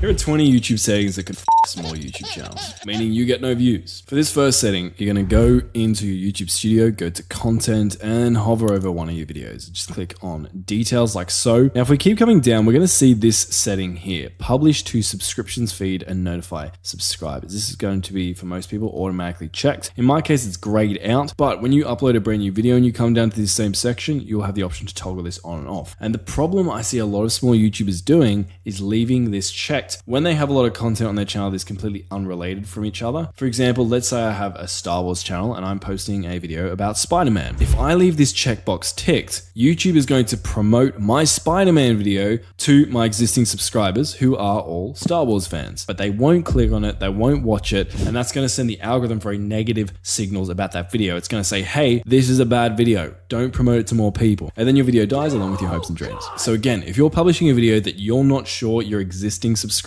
Here are 20 YouTube settings that could f small YouTube channels, meaning you get no views. For this first setting, you're going to go into your YouTube studio, go to content and hover over one of your videos. Just click on details like so. Now, if we keep coming down, we're going to see this setting here, publish to subscriptions feed and notify subscribers. This is going to be, for most people, automatically checked. In my case, it's grayed out, but when you upload a brand new video and you come down to this same section, you'll have the option to toggle this on and off. And the problem I see a lot of small YouTubers doing is leaving this checked when they have a lot of content on their channel that's completely unrelated from each other. For example, let's say I have a Star Wars channel and I'm posting a video about Spider-Man. If I leave this checkbox ticked, YouTube is going to promote my Spider-Man video to my existing subscribers who are all Star Wars fans, but they won't click on it, they won't watch it, and that's going to send the algorithm very negative signals about that video. It's going to say, hey, this is a bad video, don't promote it to more people. And then your video dies along with your hopes and dreams. So again, if you're publishing a video that you're not sure your existing subscribers,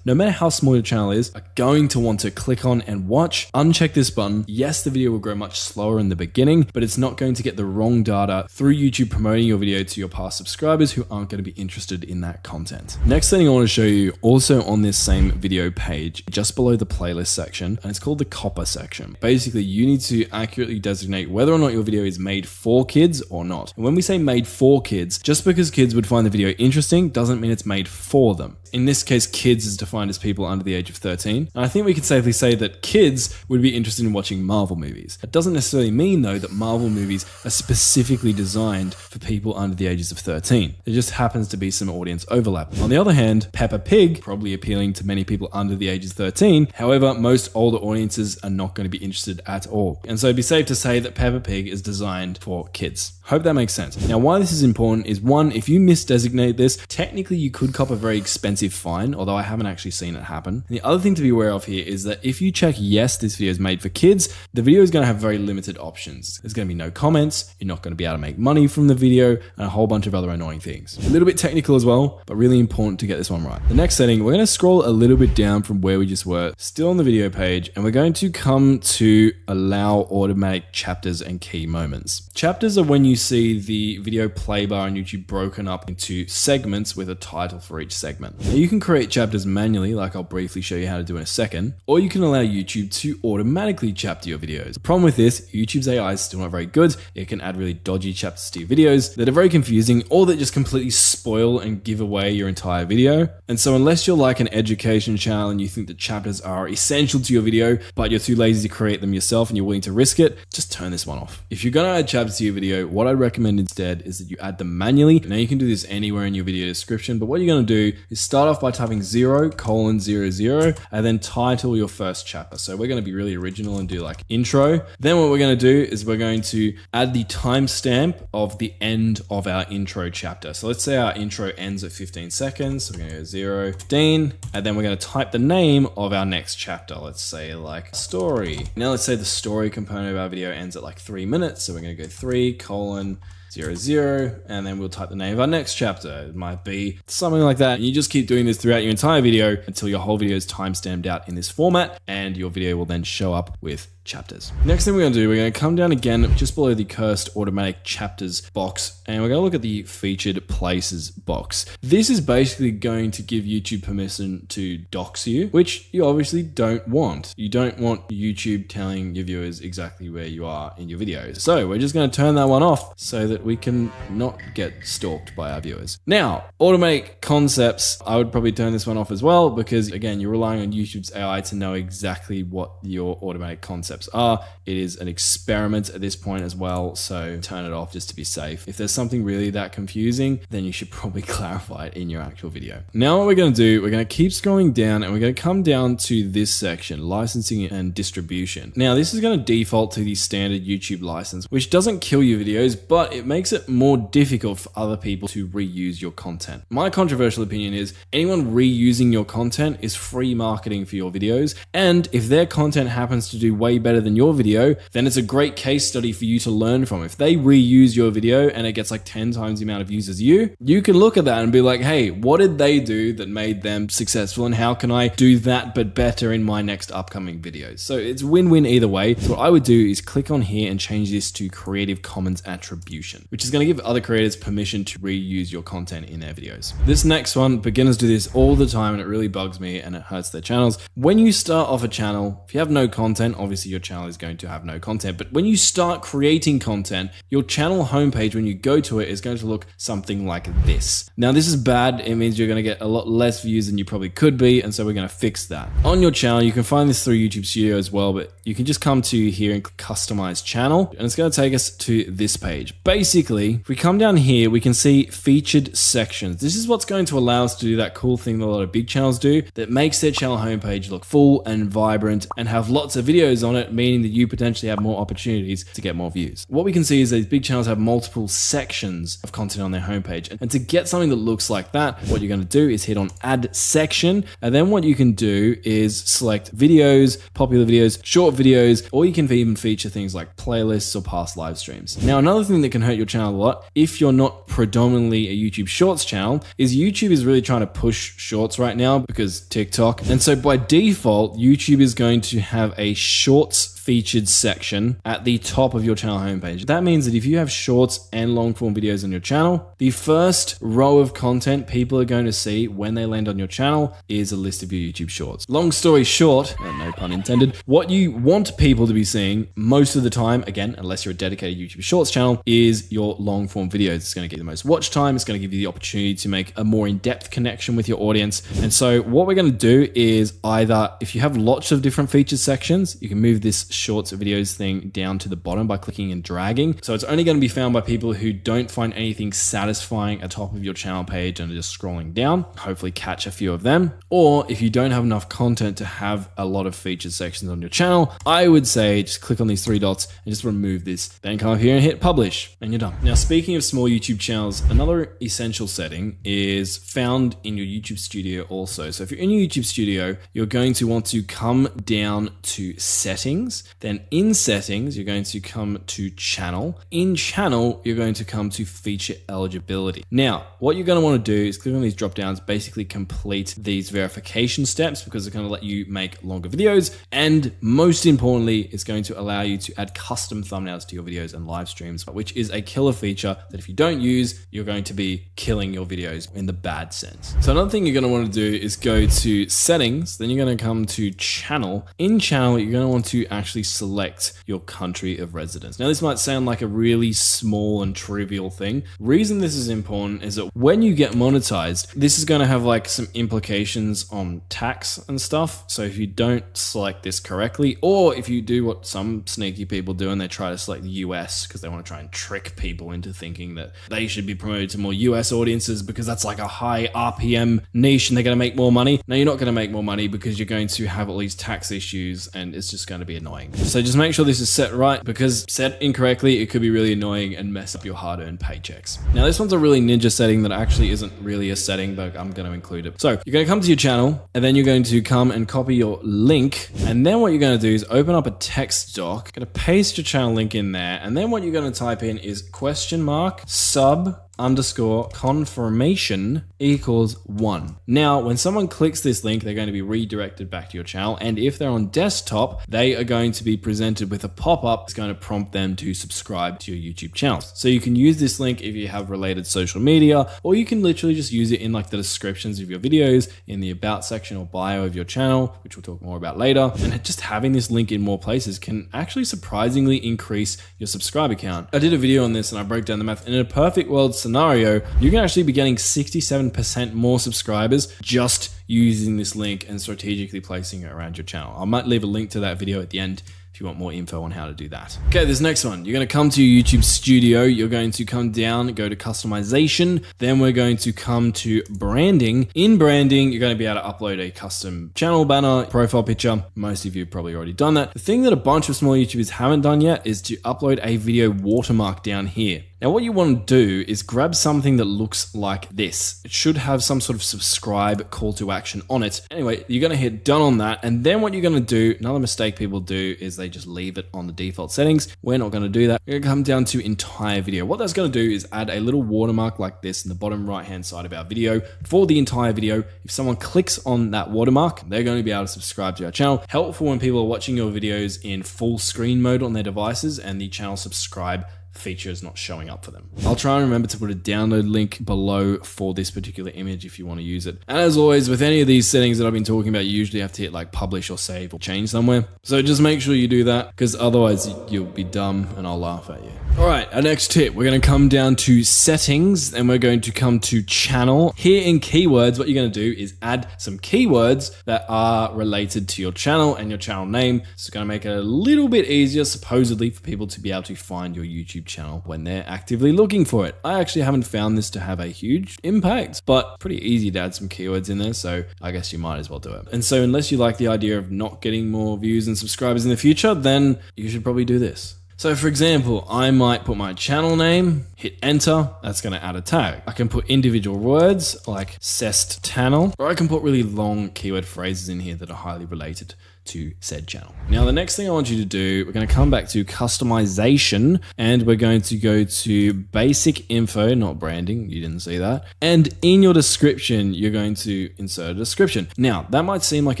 no matter how small your channel is, are going to want to click on and watch, uncheck this button. Yes, the video will grow much slower in the beginning, but it's not going to get the wrong data through YouTube promoting your video to your past subscribers who aren't going to be interested in that content. Next thing I want to show you, also on this same video page, just below the playlist section, and it's called the copper section. Basically, you need to accurately designate whether or not your video is made for kids or not. And when we say made for kids, just because kids would find the video interesting doesn't mean it's made for them. In this case, kids is defined as people under the age of 13. And I think we could safely say that kids would be interested in watching Marvel movies. It doesn't necessarily mean, though, that Marvel movies are specifically designed for people under the ages of 13. There just happens to be some audience overlap. On the other hand, Peppa Pig, probably appealing to many people under the age of 13. However, most older audiences are not going to be interested at all. And so it'd be safe to say that Peppa Pig is designed for kids. Hope that makes sense. Now, why this is important is, one, if you misdesignate this, technically you could cop a very expensive fine, although I haven't actually seen it happen. And the other thing to be aware of here is that if you check yes, this video is made for kids, the video is going to have very limited options. There's going to be no comments, you're not going to be able to make money from the video, and a whole bunch of other annoying things. A little bit technical as well, but really important to get this one right. The next setting, we're going to scroll a little bit down from where we just were, still on the video page, and we're going to come to allow automatic chapters and key moments. Chapters are when you see the video play bar on YouTube broken up into segments with a title for each segment. Now, you can create chapters manually, like I'll briefly show you how to do in a second, or you can allow YouTube to automatically chapter your videos. The problem with this, YouTube's AI is still not very good. It can add really dodgy chapters to your videos that are very confusing, or that just completely spoil and give away your entire video. And so unless you're like an education channel and you think that chapters are essential to your video, but you're too lazy to create them yourself and you're willing to risk it, just turn this one off. If you're going to add chapters to your video, what I'd recommend instead is that you add them manually. Now, you can do this anywhere in your video description, but what you're going to do is start off by typing 0:00 and then title your first chapter. So we're going to be really original and do like intro. Then what we're going to do is we're going to add the timestamp of the end of our intro chapter. So let's say our intro ends at 15 seconds. So we're going to go 0:15, and then we're going to type the name of our next chapter. Let's say like story. Now let's say the story component of our video ends at like 3 minutes. So we're going to go 3:00, and then we'll type the name of our next chapter. It might be something like that. And you just keep doing this throughout your entire video until your whole video is timestamped out in this format, and your video will then show up with chapters. Next thing we're going to do, we're going to come down again just below the cursed automatic chapters box, and we're going to look at the featured places box. This is basically going to give YouTube permission to dox you, which you obviously don't want. You don't want YouTube telling your viewers exactly where you are in your videos. So we're just going to turn that one off so that we can not get stalked by our viewers. Now, automatic concepts, I would probably turn this one off as well, because again, you're relying on YouTube's AI to know exactly what your automatic concepts are. It is an experiment at this point as well, so turn it off just to be safe. If there's something really that confusing, then you should probably clarify it in your actual video. Now what we're going to do, we're going to keep scrolling down, and we're going to come down to this section, licensing and distribution. Now this is going to default to the standard YouTube license, which doesn't kill your videos, but it makes it more difficult for other people to reuse your content. My controversial opinion is anyone reusing your content is free marketing for your videos, and if their content happens to do way better better than your video, then it's a great case study for you to learn from. If they reuse your video and it gets like 10 times the amount of views as you can look at that and be like, hey, what did they do that made them successful, and how can I do that but better in my next upcoming videos? So it's win-win either way. So what I would do is click on here and change this to Creative Commons Attribution, which is going to give other creators permission to reuse your content in their videos. This next one, beginners do this all the time and it really bugs me and it hurts their channels. When you start off a channel, if you have no content, obviously your channel is going to have no content, but when you start creating content, your channel homepage, when you go to it, is going to look something like this. Now this is bad. It means you're going to get a lot less views than you probably could be, and so we're going to fix that. On your channel, you can find this through YouTube Studio as well, but you can just come to here and customize channel, and it's going to take us to this page. Basically, if we come down here, we can see featured sections. This is what's going to allow us to do that cool thing that a lot of big channels do, that makes their channel homepage look full and vibrant and have lots of videos on it, meaning that you potentially have more opportunities to get more views. What we can see is that these big channels have multiple sections of content on their homepage, and to get something that looks like that, what you're going to do is hit on add section, and then what you can do is select videos, popular videos, short videos, or you can even feature things like playlists or past live streams. Now, another thing that can hurt your channel a lot, if you're not predominantly a YouTube Shorts channel, is YouTube is really trying to push Shorts right now because TikTok. And so by default, YouTube is going to have a Shorts featured section at the top of your channel homepage. That means that if you have shorts and long form videos on your channel, the first row of content people are going to see when they land on your channel is a list of your YouTube Shorts. Long story short, no pun intended, what you want people to be seeing most of the time, again, unless you're a dedicated YouTube Shorts channel, is your long form videos. It's going to get you the most watch time. It's going to give you the opportunity to make a more in-depth connection with your audience. And so what we're going to do is either, if you have lots of different featured sections, you can move this Shorts videos thing down to the bottom by clicking and dragging. So it's only going to be found by people who don't find anything satisfying at the top of your channel page and are just scrolling down, hopefully catch a few of them. Or if you don't have enough content to have a lot of featured sections on your channel, I would say just click on these three dots and just remove this. Then come up here and hit publish and you're done. Now, speaking of small YouTube channels, another essential setting is found in your YouTube Studio also. So if you're in your YouTube Studio, you're going to want to come down to settings. Then in settings, you're going to come to channel. In channel, you're going to come to feature eligibility. Now, what you're going to want to do is click on these drop downs, basically complete these verification steps because it's going to let you make longer videos. And most importantly, it's going to allow you to add custom thumbnails to your videos and live streams, which is a killer feature that if you don't use, you're going to be killing your videos in the bad sense. So another thing you're going to want to do is go to settings, then you're going to come to channel. In channel, you're going to want to actually select your country of residence. Now, this might sound like a really small and trivial thing. Reason this is important is that when you get monetized, this is going to have like some implications on tax and stuff. So if you don't select this correctly, or if you do what some sneaky people do and they try to select the US because they want to try and trick people into thinking that they should be promoted to more US audiences because that's like a high RPM niche and they're going to make more money. No, you're not going to make more money because you're going to have all these tax issues and it's just going to be annoying. So just make sure this is set right, because set incorrectly, it could be really annoying and mess up your hard-earned paychecks. Now, this one's a really ninja setting that actually isn't really a setting, but I'm going to include it. So you're going to come to your channel and then you're going to come and copy your link. And then what you're going to do is open up a text doc, going to paste your channel link in there. And then what you're going to type in is !sub_confirmation equals 1. Now, when someone clicks this link, they're going to be redirected back to your channel. And if they're on desktop, they are going to be presented with a pop-up that's going to prompt them to subscribe to your YouTube channel. So you can use this link if you have related social media, or you can literally just use it in like the descriptions of your videos, in the about section or bio of your channel, which we'll talk more about later. And just having this link in more places can actually surprisingly increase your subscriber count. I did a video on this and I broke down the math. And in a perfect world scenario, you can actually be getting 67% more subscribers just using this link and strategically placing it around your channel. I might leave a link to that video at the end if you want more info on how to do that. Okay, this next one, you're going to come to your YouTube Studio. You're going to come down, go to customization. Then we're going to come to branding. In branding, you're going to be able to upload a custom channel banner, profile picture. Most of you have probably already done that. The thing that a bunch of small YouTubers haven't done yet is to upload a video watermark down here. Now what you want to do is grab something that looks like this. It should have some sort of subscribe call to action on it. Anyway, you're going to hit done on that. And then what you're going to do, another mistake people do is they just leave it on the default settings. We're not going to do that. We're going to come down to entire video. What that's going to do is add a little watermark like this in the bottom right hand side of our video for the entire video. If someone clicks on that watermark, they're going to be able to subscribe to our channel. Helpful when people are watching your videos in full screen mode on their devices and the channel subscribe feature is not showing up for them. I'll try and remember to put a download link below for this particular image if you want to use it. And as always, with any of these settings that I've been talking about, you usually have to hit like publish or save or change somewhere. So just make sure you do that, because otherwise you'll be dumb and I'll laugh at you. All right, our next tip, we're going to come down to settings and we're going to come to channel. Here in keywords, what you're going to do is add some keywords that are related to your channel and your channel name. It's going to make it a little bit easier, supposedly, for people to be able to find your YouTube channel when they're actively looking for it. I actually haven't found this to have a huge impact, but pretty easy to add some keywords in there, so I guess you might as well do it. And so unless you like the idea of not getting more views and subscribers in the future, then you should probably do this. So for example, I might put my channel name, hit enter, that's going to add a tag. I can put individual words like cest channel, or I can put really long keyword phrases in here that are highly related to said channel. Now, the next thing I want you to do, we're going to come back to customization and we're going to go to basic info, not branding. You didn't see that. And in your description, you're going to insert a description. Now, that might seem like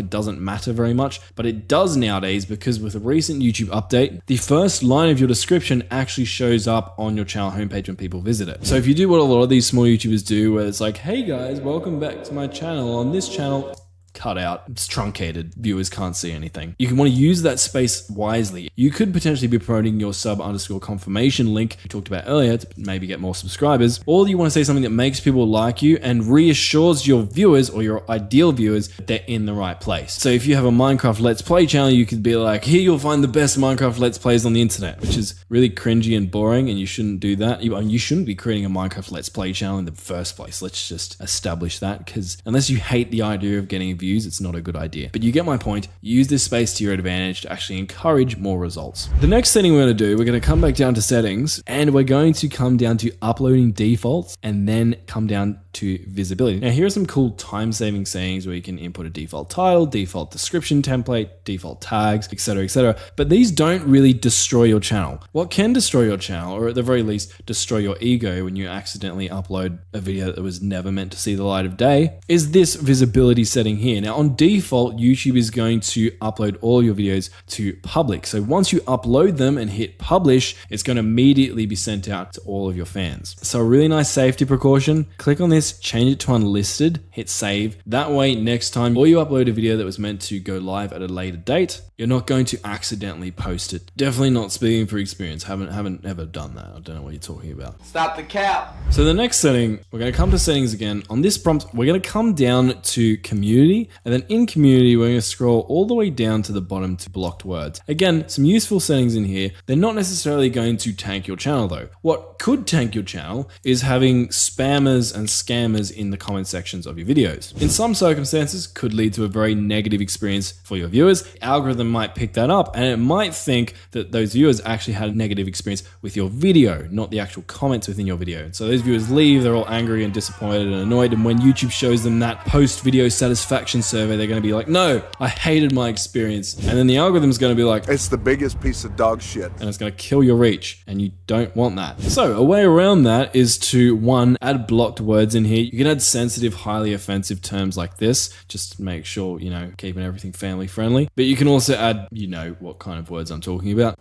it doesn't matter very much, but it does nowadays, because with a recent YouTube update, the first line of your description actually shows up on your channel homepage when people visit it. So if you do what a lot of these small YouTubers do, where it's like, hey guys, welcome back to my channel. On this channel, cut out, it's truncated, viewers can't see anything. You can want to use that space wisely. You could potentially be promoting your sub_confirmation link we talked about earlier to maybe get more subscribers, or you want to say something that makes people like you and reassures your viewers or your ideal viewers that they're in the right place. So if you have a Minecraft Let's Play channel, you could be like, here you'll find the best Minecraft Let's Plays on the internet, which is really cringy and boring, and you shouldn't do that. You shouldn't be creating a Minecraft Let's Play channel in the first place. Let's just establish that, because unless you hate the idea of getting views, it's not a good idea. But you get my point. Use this space to your advantage to actually encourage more results. The next setting we're going to do, we're going to come back down to settings and we're going to come down to uploading defaults and then come down to visibility. Now, here are some cool time-saving settings where you can input a default title, default description template, default tags, etc., etc. But these don't really destroy your channel. What can destroy your channel, or at the very least destroy your ego when you accidentally upload a video that was never meant to see the light of day, is this visibility setting here. Now, on default, YouTube is going to upload all your videos to public. So once you upload them and hit publish, it's going to immediately be sent out to all of your fans. So a really nice safety precaution, click on this, change it to unlisted, hit save. That way, next time or you upload a video that was meant to go live at a later date, you're not going to accidentally post it. Definitely not speaking for experience. Haven't ever done that. I don't know what you're talking about. Stop the cap. So the next setting, we're going to come to settings again. On this prompt, we're going to come down to community, and then in community, we're going to scroll all the way down to the bottom to blocked words. Again, some useful settings in here. They're not necessarily going to tank your channel though. What could tank your channel is having spammers and scammers in the comment sections of your videos. In some circumstances, could lead to a very negative experience for your viewers. The algorithm might pick that up and it might think that those viewers actually had a negative experience with your video, not the actual comments within your video. So those viewers leave, they're all angry and disappointed and annoyed, and when YouTube shows them that post-video satisfaction survey, they're going to be like, no, I hated my experience. And then the algorithm's going to be like, it's the biggest piece of dog shit. And it's going to kill your reach, and you don't want that. So a way around that is to, one, add blocked words in here. You can add sensitive, highly offensive terms like this, just to make sure, you know, keeping everything family friendly. But you can also add, you know, what kind of words I'm talking about.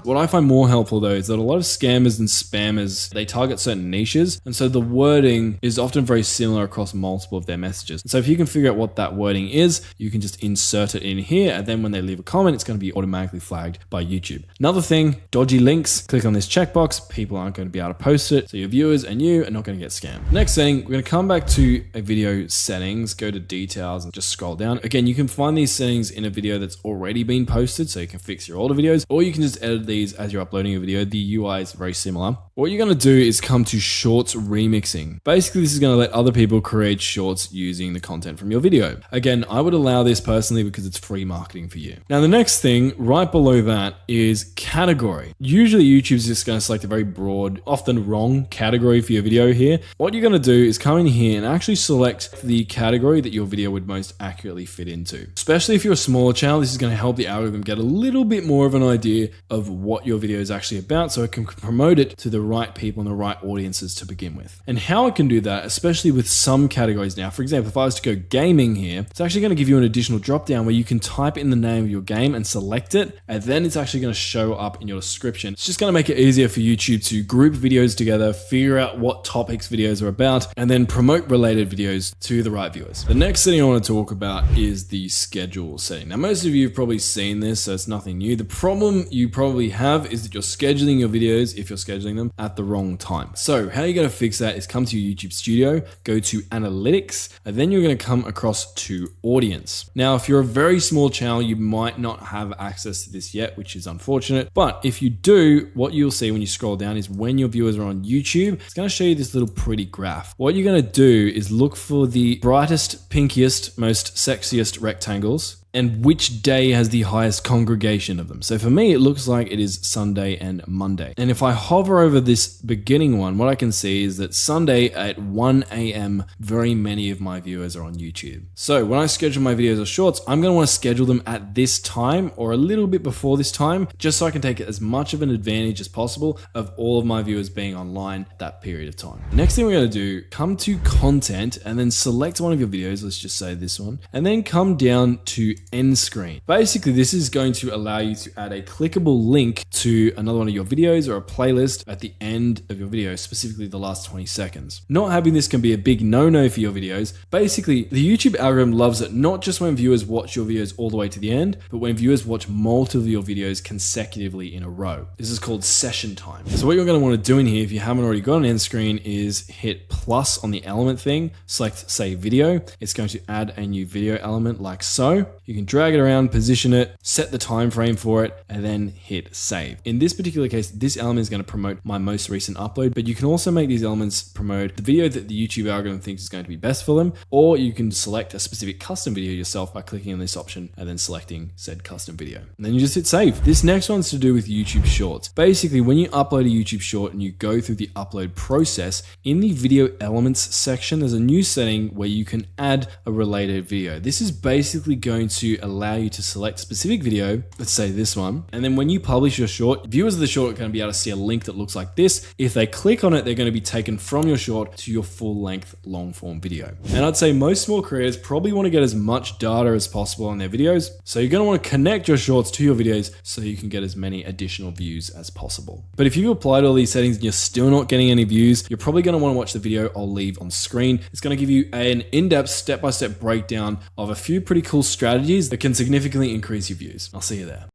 What I find more helpful though is that a lot of scammers and spammers, they target certain niches, and so the wording is often very similar across multiple of their messages. And so if you can figure out what that wording is, you can just insert it in here, and then when they leave a comment, it's going to be automatically flagged by YouTube. Another thing, dodgy links. Click on this checkbox. People aren't going to be able to post it, so your viewers and you are not going to get scammed. Next thing, we're going to come back to a video settings, go to details, and just scroll down. Again, you can find these settings in a video that's already been posted, so you can fix your older videos, or you can just edit these as you're uploading a video. The UI is very similar. What you're going to do is come to shorts remixing. Basically, this is going to let other people create shorts using the content from your video. Again, I would allow this personally because it's free marketing for you. Now, the next thing right below that is category. Usually YouTube's just going to select a very broad, often wrong category for your video here. What you're going to do is come in here and actually select the category that your video would most accurately fit into. Especially if you're a smaller channel, this is going to help the algorithm get a little bit more of an idea of what your video is actually about so it can promote it to the right people and the right audiences to begin with. And how it can do that, especially with some categories now. For example, if I was to go gaming here, it's actually going to give you an additional drop down where you can type in the name of your game and select it, and then it's actually going to show up in your description. It's just going to make it easier for YouTube to group videos together, figure out what topics videos are about, and then promote related videos to the right viewers. The next thing I want to talk about is the schedule setting. Now, most of you have probably seen this, so it's nothing new. The problem you probably have is that you're scheduling your videos, if you're scheduling them, at the wrong time. So how you're going to fix that is come to your YouTube Studio, go to Analytics, and then you're going to come across to Audience. Now, if you're a very small channel, you might not have access to this yet, which is unfortunate. But if you do, what you'll see when you scroll down is when your viewers are on YouTube, it's going to show you this little pretty graph. What you're going to do is look for the brightest, pinkiest, most sexiest rectangles and which day has the highest congregation of them. So for me, it looks like it is Sunday and Monday. And if I hover over this beginning one, what I can see is that Sunday at 1 a.m., very many of my viewers are on YouTube. So when I schedule my videos or shorts, I'm gonna wanna schedule them at this time or a little bit before this time, just so I can take as much of an advantage as possible of all of my viewers being online at that period of time. Next thing we're gonna do, come to content and then select one of your videos, let's just say this one, and then come down to end screen. Basically, this is going to allow you to add a clickable link to another one of your videos or a playlist at the end of your video, specifically the last 20 seconds. Not having this can be a big no-no for your videos. Basically, the YouTube algorithm loves it not just when viewers watch your videos all the way to the end, but when viewers watch multiple of your videos consecutively in a row. This is called session time. So what you're going to want to do in here, if you haven't already got an end screen, is hit plus on the element thing, select say video. It's going to add a new video element like so. You can drag it around, position it, set the time frame for it, and then hit save. In this particular case, this element is going to promote my most recent upload, but you can also make these elements promote the video that the YouTube algorithm thinks is going to be best for them, or you can select a specific custom video yourself by clicking on this option and then selecting said custom video. And then you just hit save. This next one's to do with YouTube Shorts. Basically, when you upload a YouTube short and you go through the upload process, in the video elements section, there's a new setting where you can add a related video. This is basically going to allow you to select a specific video, let's say this one, and then when you publish your short, viewers of the short are going to be able to see a link that looks like this. If they click on it, they're going to be taken from your short to your full-length long-form video. And I'd say most small creators probably want to get as much data as possible on their videos, so you're going to want to connect your shorts to your videos so you can get as many additional views as possible. But if you've applied all these settings and you're still not getting any views, you're probably going to want to watch the video I'll leave on screen. It's going to give you an in-depth step-by-step breakdown of a few pretty cool strategies that can significantly increase your views. I'll see you there.